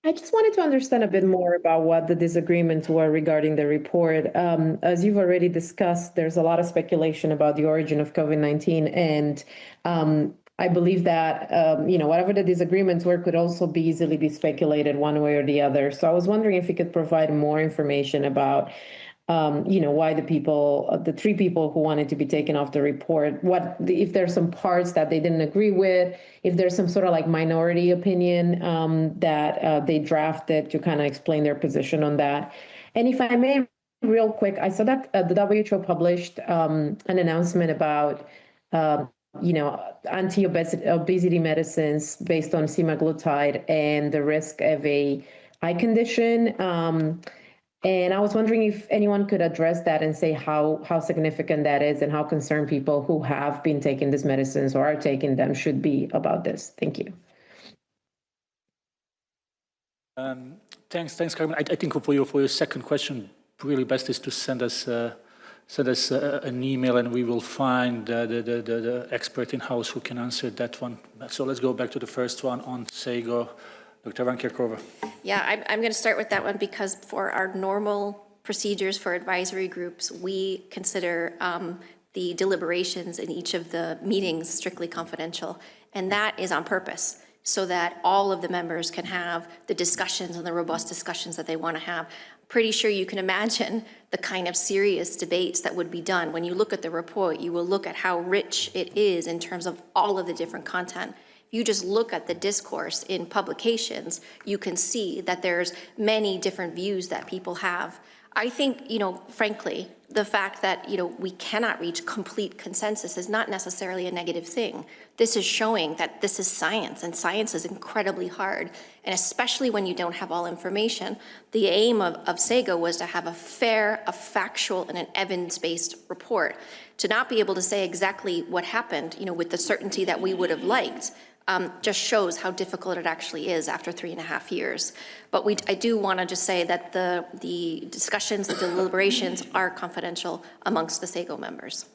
I just wanted to understand a bit more about what the disagreements were regarding the report. As you've already discussed, there's a lot of speculation about the origin of COVID-19, and I believe that whatever the disagreements were could also be easily be speculated one way or the other. So I was wondering if you could provide more information about why the three people who wanted to be taken off the report, if there's some parts that they didn't agree with, if there's some sort of like minority opinion that they drafted to kind of explain their position on that. And if I may, real quick, I saw that the WHO published an announcement about anti-obesity medicines based on semaglutide and the risk of a eye condition. And I was wondering if anyone could address that and say how significant that is and how concerned people who have been taking these medicines or are taking them should be about this. Thank you. Thanks, Carmen. I think for your second question, really best is to send us an email, and we will find the expert in-house who can answer that one. So let's go back to the first one on SAGO. Dr. Van Kerkhove. Yeah, I'm going to start with that one because for our normal procedures for advisory groups, we consider the deliberations in each of the meetings strictly confidential. And that is on purpose so that all of the members can have the discussions and the robust discussions that they want to have. Pretty sure you can imagine the kind of serious debates that would be done. When you look at the report, you will look at how rich it is in terms of all of the different content. You just look at the discourse in publications, you can see that there's many different views that people have. I think, frankly, the fact that, we cannot reach complete consensus is not necessarily a negative thing. This is showing that this is science, and science is incredibly hard. And especially when you don't have all information, the aim of SAGO was to have a fair, a factual, and an evidence-based report. To not be able to say exactly what happened, with the certainty that we would have liked, just shows how difficult it actually is after 3.5 years. But I do want to just say that the discussions, the deliberations are confidential amongst the SAGO members.